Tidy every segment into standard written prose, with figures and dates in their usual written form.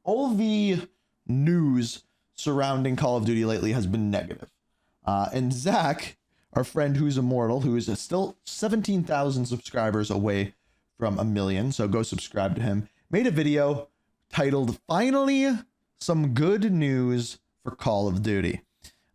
all the news surrounding Call of Duty lately has been negative. And Zach, our friend who's immortal, who is still 17,000 subscribers away from 1 million, so go subscribe to him, made a video titled "Finally Some Good News for Call of Duty."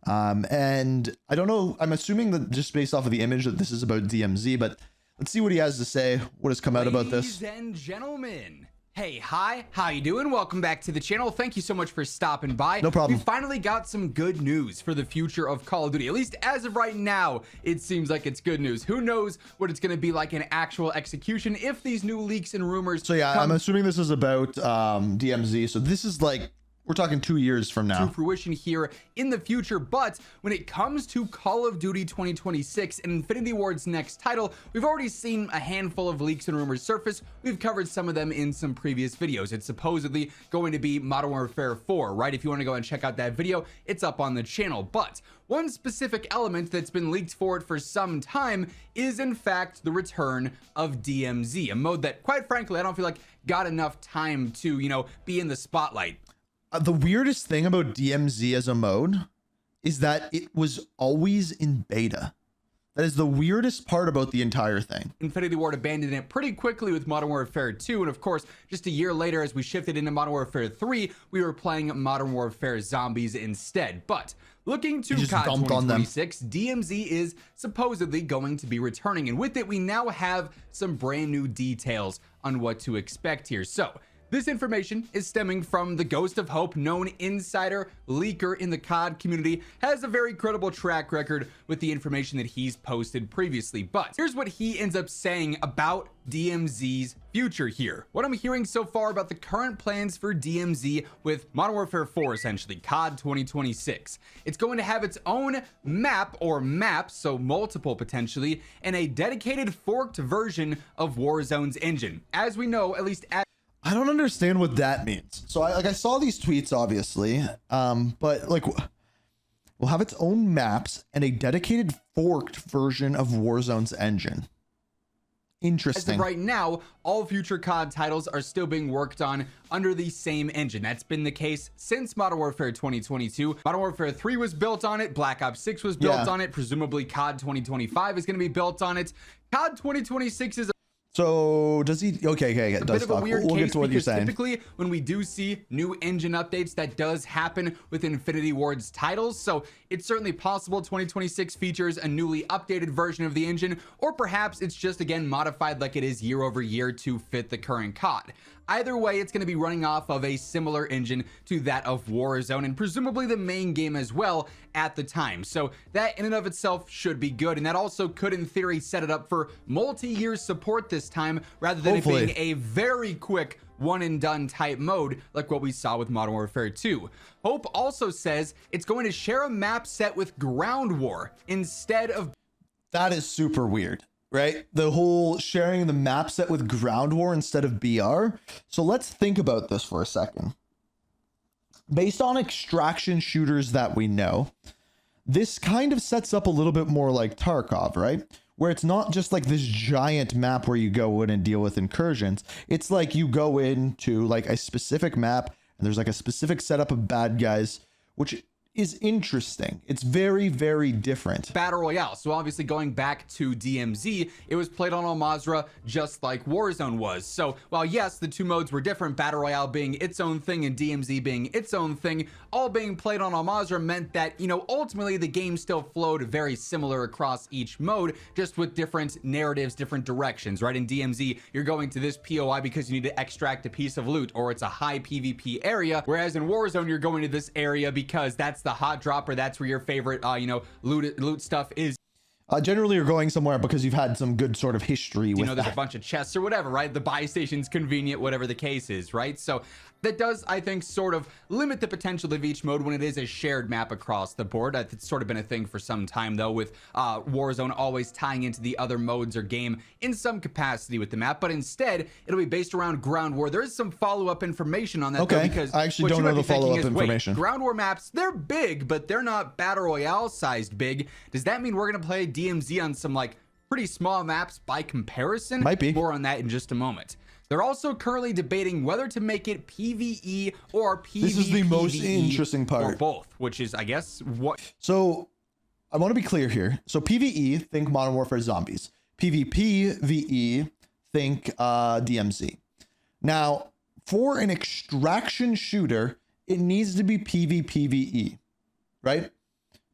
And I don't know, I'm assuming that just based off of the image that this is about DMZ, but let's see what he has to say, what has come out about this. Ladies and gentlemen, hey, hi, how you doing? Welcome back to the channel. Thank you so much for stopping by. No problem. We finally got some good news for the future of Call of Duty. At least as of right now, it seems like it's good news. Who knows what it's going to be like in actual execution if these new leaks and rumors So yeah, I'm assuming this is about DMZ. So this is like, we're talking 2 years from now. To fruition here in the future. But when it comes to Call of Duty 2026 and Infinity Ward's next title, we've already seen a handful of leaks and rumors surface. We've covered some of them in some previous videos. It's supposedly going to be Modern Warfare 4, right? If you want to go and check out that video, it's up on the channel. But one specific element that's been leaked for it for some time is in fact the return of DMZ, a mode that quite frankly I don't feel like got enough time to, you know, be in the spotlight. The weirdest thing about DMZ as a mode is that it was always in beta. That is the weirdest part about the entire thing. Infinity Ward abandoned it pretty quickly with Modern Warfare 2, and of course, just a year later, as we shifted into Modern Warfare 3, we were playing Modern Warfare Zombies instead. But looking to COD 2026, DMZ is supposedly going to be returning, and with it, we now have some brand new details on what to expect here. So this information is stemming from the Ghost of Hope, known insider leaker in the COD community, has a very credible track record with the information that he's posted previously. But here's what he ends up saying about DMZ's future here. What I'm hearing so far about the current plans for DMZ with Modern Warfare 4, essentially, COD 2026. It's going to have its own map or maps, so multiple potentially, and a dedicated forked version of Warzone's engine. As we know, at least I don't understand what that means. So I saw these tweets, obviously, but like, we'll have its own maps and a dedicated forked version of Warzone's engine. Interesting. As of right now, all future COD titles are still being worked on under the same engine. That's been the case since Modern Warfare 2022. Modern Warfare 3 was built on it. Black Ops 6 was built on it. Presumably COD 2025 is going to be built on it. COD 2026 is so does he? Okay. It's a bit of a weird case because typically when we do see new engine updates, that does happen with Infinity Ward's titles. So it's certainly possible 2026 features a newly updated version of the engine, or perhaps it's just again modified like it is year over year to fit the current COD. Either way, it's going to be running off of a similar engine to that of Warzone and presumably the main game as well at the time. So that in and of itself should be good. And that also could in theory set it up for multi-year support this time rather than it being a very quick one and done type mode like what we saw with Modern Warfare 2. Hope also says it's going to share a map set with Ground War instead of... That is super weird. Right? The whole sharing the map set with Ground War instead of BR. So let's think about this for a second. Based on extraction shooters that we know, this kind of sets up a little bit more like Tarkov, right? Where it's not just like this giant map where you go in and deal with incursions. It's like you go into like a specific map and there's like a specific setup of bad guys, which is interesting. It's very, very different. Battle Royale. So obviously going back to DMZ, it was played on Al Mazrah just like Warzone was. So while yes, the two modes were different, Battle Royale being its own thing and DMZ being its own thing, all being played on Al Mazrah meant that, you know, ultimately the game still flowed very similar across each mode, just with different narratives, different directions, right? In DMZ, you're going to this POI because you need to extract a piece of loot or it's a high PvP area. Whereas in Warzone, you're going to this area because that's the hot drop, or that's where your favorite loot stuff is. Generally you're going somewhere because you've had some good sort of history with there's a bunch of chests or whatever, right? The buy station's convenient, whatever the case is, right? So that does, I think, sort of limit the potential of each mode when it is a shared map across the board. It's sort of been a thing for some time, though, with Warzone always tying into the other modes or game in some capacity with the map. But instead, it'll be based around Ground War. There is some follow-up information on that, though, because I actually don't know the follow-up information. Wait, Ground War maps, they're big, but they're not Battle Royale-sized big. Does that mean we're going to play DMZ on some, like, pretty small maps by comparison? Might be. More on that in just a moment. They're also currently debating whether to make it PvE or PvP. This is the most interesting part. Or both, which is, I guess, what. So I want to be clear here. So PvE, think Modern Warfare Zombies. PvP, VE, think DMZ. Now, for an extraction shooter, it needs to be PvPvE, right?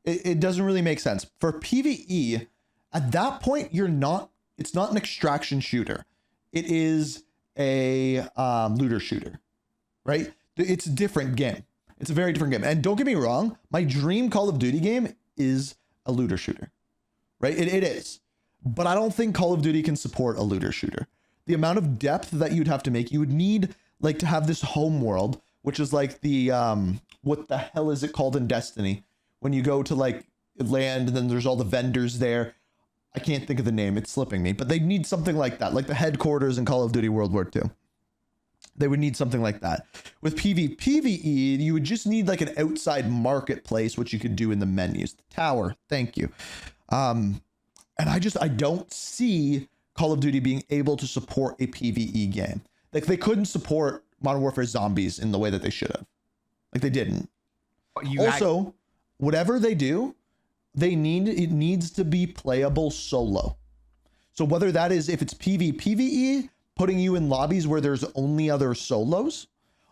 It doesn't really make sense. For PvE, at that point, it's not an extraction shooter. It is a looter shooter, right? It's a different game. It's a very different game. And don't get me wrong, my dream Call of Duty game is a looter shooter, right? It is. But I don't think Call of Duty can support a looter shooter. The amount of depth that you'd have to make, you would need like to have this home world, which is like the, what the hell is it called in Destiny? When you go to like land and then there's all the vendors there. I can't think of the name. It's slipping me, but they need something like that, like the headquarters in Call of Duty World War II. They would need something like that. With PvPvE, you would just need like an outside marketplace, which you could do in the menus. The tower, thank you. And I don't see Call of Duty being able to support a PvE game. Like they couldn't support Modern Warfare Zombies in the way that they should have. Like they didn't. Whatever they do, it needs to be playable solo. So whether that is, if it's PvPvE, putting you in lobbies where there's only other solos,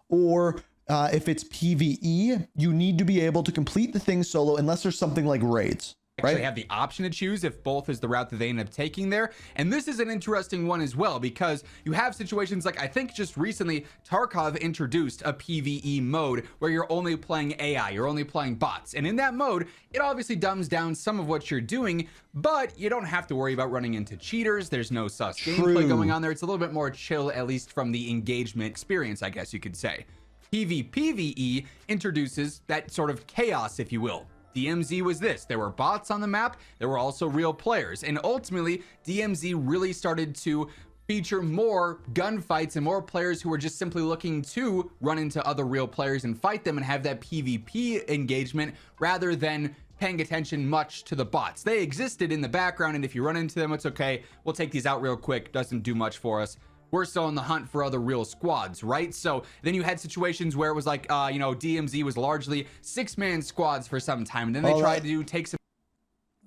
or if it's PvE, you need to be able to complete the thing solo unless there's something like raids. Actually have the option to choose if both is the route that they end up taking there. And this is an interesting one as well, because you have situations like, I think just recently Tarkov introduced a PvE mode where you're only playing AI, you're only playing bots, and in that mode it obviously dumbs down some of what you're doing, but you don't have to worry about running into cheaters. There's no sus gameplay going on there. It's a little bit more chill, at least from the engagement experience, I guess you could say. PvPvE introduces that sort of chaos, if you will. DMZ was this. There were bots on the map. There were also real players. And ultimately, DMZ really started to feature more gunfights and more players who were just simply looking to run into other real players and fight them and have that PvP engagement rather than paying attention much to the bots. They existed in the background, and if you run into them, it's okay. We'll take these out real quick. Doesn't do much for us. We're still on the hunt for other real squads, right? So then you had situations where it was like, DMZ was largely 6-man squads for some time. And then they tried to take some.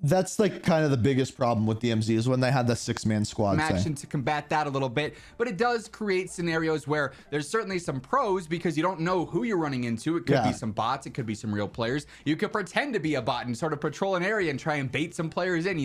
That's like kind of the biggest problem with DMZ is when they had the 6-man squad action to combat that a little bit, but it does create scenarios where there's certainly some pros because you don't know who you're running into. It could be some bots, it could be some real players. You could pretend to be a bot and sort of patrol an area and try and bait some players in,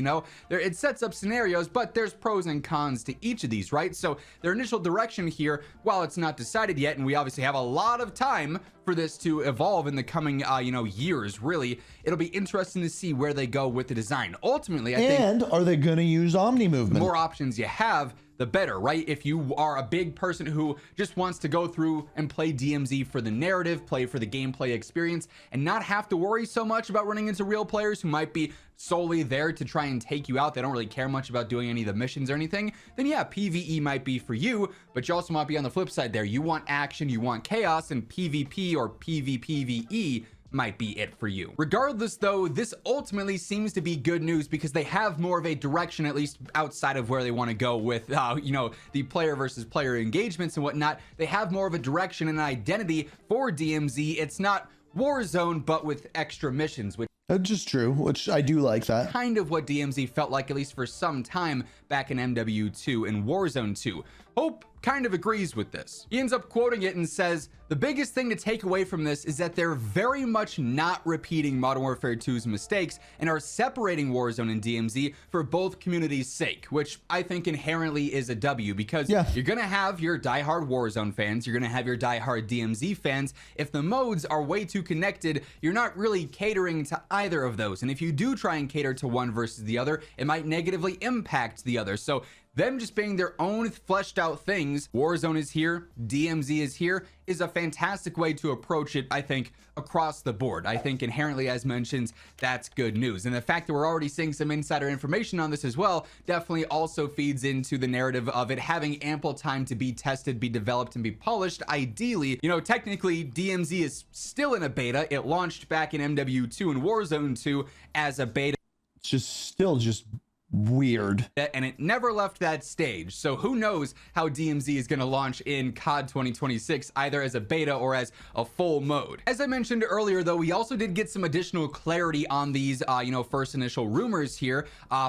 it sets up scenarios, but there's pros and cons to each of these, right? So their initial direction here, while it's not decided yet, and we obviously have a lot of time for this to evolve in the coming years, really, it'll be interesting to see where they go with the design. Ultimately, I think, are they going to use Omni movement? The more options you have, the better, right? If you are a big person who just wants to go through and play DMZ for the narrative, play for the gameplay experience, and not have to worry so much about running into real players who might be solely there to try and take you out, they don't really care much about doing any of the missions or anything, then yeah, PvE might be for you, but you also might be on the flip side there. You want action, you want chaos, and PvP or PvPvE might be it for you. Regardless though, this ultimately seems to be good news because they have more of a direction, at least outside of where they want to go with the player versus player engagements and whatnot. They have more of a direction and an identity for DMZ. It's not Warzone, but with extra missions, which that's just true, which I do like that. Kind of what DMZ felt like, at least for some time back in MW2 and Warzone 2. Hope kind of agrees with this. He ends up quoting it and says, "The biggest thing to take away from this is that they're very much not repeating Modern Warfare 2's mistakes and are separating Warzone and DMZ for both communities' sake," which I think inherently is a W, because you're gonna have your diehard Warzone fans, you're gonna have your diehard DMZ fans. If the modes are way too connected, you're not really catering to either of those. And if you do try and cater to one versus the other, it might negatively impact the other. So them just being their own fleshed out things, Warzone is here, DMZ is here, is a fantastic way to approach it, I think, across the board. I think inherently, as mentioned, that's good news. And the fact that we're already seeing some insider information on this as well definitely also feeds into the narrative of it having ample time to be tested, be developed, and be polished. Ideally, technically DMZ is still in a beta. It launched back in MW2 and Warzone 2 as a beta. It's just still just weird. And it never left that stage. So who knows how DMZ is going to launch in COD 2026, either as a beta or as a full mode. As I mentioned earlier, though, we also did get some additional clarity on these, first initial rumors here.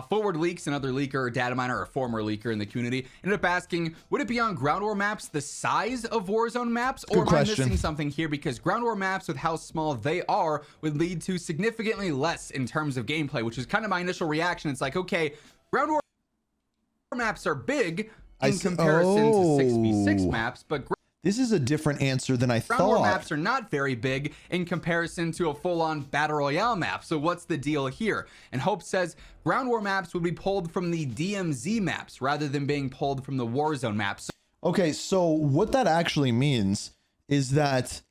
Forward Leaks, another leaker or data miner, or former leaker in the community, ended up asking, would it be on ground war maps the size of Warzone maps? Or am I missing something here? Because ground war maps, with how small they are, would lead to significantly less in terms of gameplay, which is kind of my initial reaction. It's like, okay, ground war maps are big in comparison to 6v6 maps, but this is a different answer than I thought. Ground war maps are not very big in comparison to a full-on battle royale map. So what's the deal here? And Hope says ground war maps would be pulled from the DMZ maps rather than being pulled from the Warzone maps. Okay, so what that actually means is that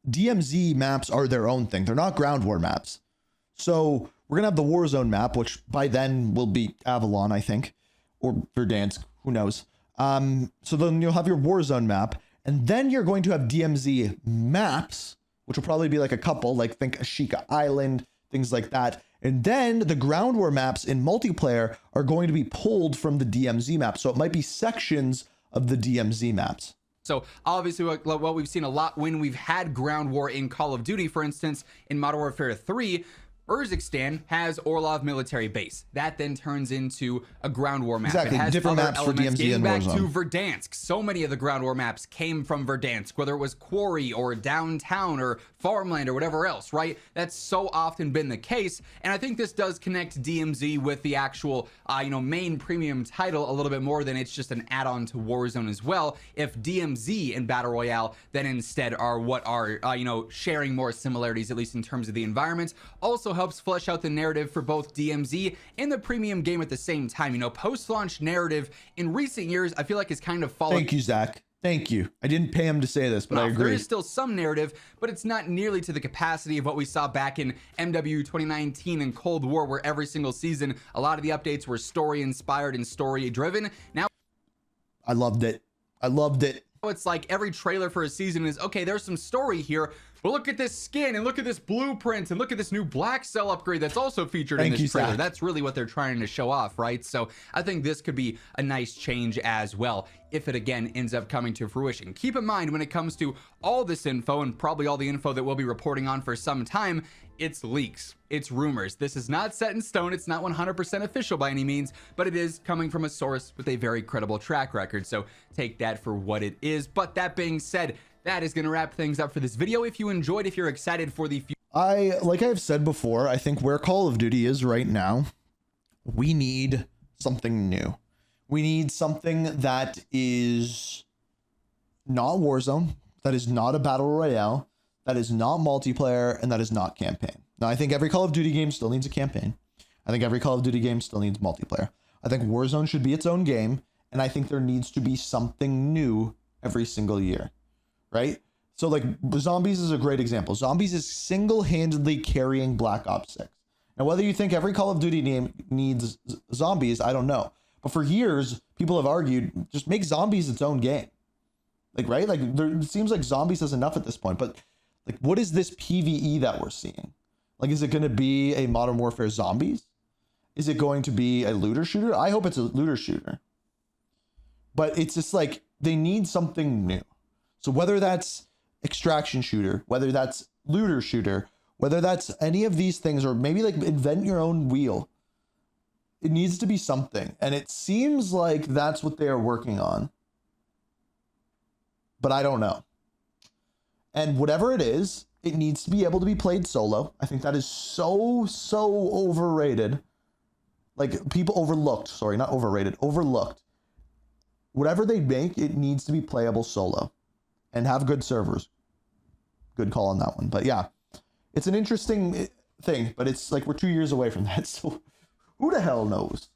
DMZ maps are their own thing. They're not ground war maps. So we're gonna have the Warzone map, which by then will be Avalon, I think, or Verdansk, who knows. So then you'll have your Warzone map, and then you're going to have DMZ maps, which will probably be like a couple, like think Ashika Island, things like that. And then the ground war maps in multiplayer are going to be pulled from the DMZ map. So it might be sections of the DMZ maps. So obviously what we've seen a lot when we've had ground war in Call of Duty, for instance, in Modern Warfare 3, Urzikstan has Orlov military base. That then turns into a ground war map. Exactly, it has different maps for DMZ and back Warzone. to Verdansk. So many of the ground war maps came from Verdansk, whether it was Quarry or downtown or farmland or whatever else, right? That's so often been the case. And I think this does connect DMZ with the actual, main premium title a little bit more than it's just an add-on to Warzone as well. If DMZ and Battle Royale then instead are what are, sharing more similarities, at least in terms of the environments. Also helps flesh out the narrative for both DMZ and the premium game at the same time. Post-launch narrative in recent years, I feel like is kind of falling. Thank you, Zach. Thank you. I didn't pay him to say this, but I agree. There is still some narrative, but it's not nearly to the capacity of what we saw back in MW 2019 and Cold War, where every single season, a lot of the updates were story-inspired and story-driven. Now, I loved it. I loved it. It's like every trailer for a season is, okay, there's some story here, but look at this skin and look at this blueprint and look at this new black cell upgrade that's also featured in this trailer. That's really what they're trying to show off, right? So I think this could be a nice change as well, if it again ends up coming to fruition. Keep in mind, when it comes to all this info and probably all the info that we'll be reporting on for some time, it's leaks, it's rumors. This is not set in stone. It's not 100% official by any means, but it is coming from a source with a very credible track record. So take that for what it is. But that being said, that is going to wrap things up for this video. If you enjoyed, if you're excited for the future, like I've said before, I think where Call of Duty is right now, we need something new. We need something that is not Warzone, that is not a battle royale, that is not multiplayer, and that is not campaign. Now, I think every Call of Duty game still needs a campaign. I think every Call of Duty game still needs multiplayer. I think Warzone should be its own game, and I think there needs to be something new every single year, right? So, like, Zombies is a great example. Zombies is single-handedly carrying Black Ops 6. Now, whether you think every Call of Duty game needs Zombies, I don't know. But for years, people have argued, just make Zombies its own game. Like, right? Like, it seems like Zombies has enough at this point, but like, what is this PvE that we're seeing? Like, is it going to be a Modern Warfare Zombies? Is it going to be a looter shooter? I hope it's a looter shooter. But it's just like, they need something new. So whether that's extraction shooter, whether that's looter shooter, whether that's any of these things, or maybe like invent your own wheel, it needs to be something. And it seems like that's what they are working on. But I don't know. And whatever it is, it needs to be able to be played solo. I think that is so overrated. Like, people overlooked. Sorry, not overrated. Overlooked. Whatever they make, it needs to be playable solo. And have good servers. Good call on that one. But yeah, it's an interesting thing. But it's like we're 2 years away from that. So who the hell knows?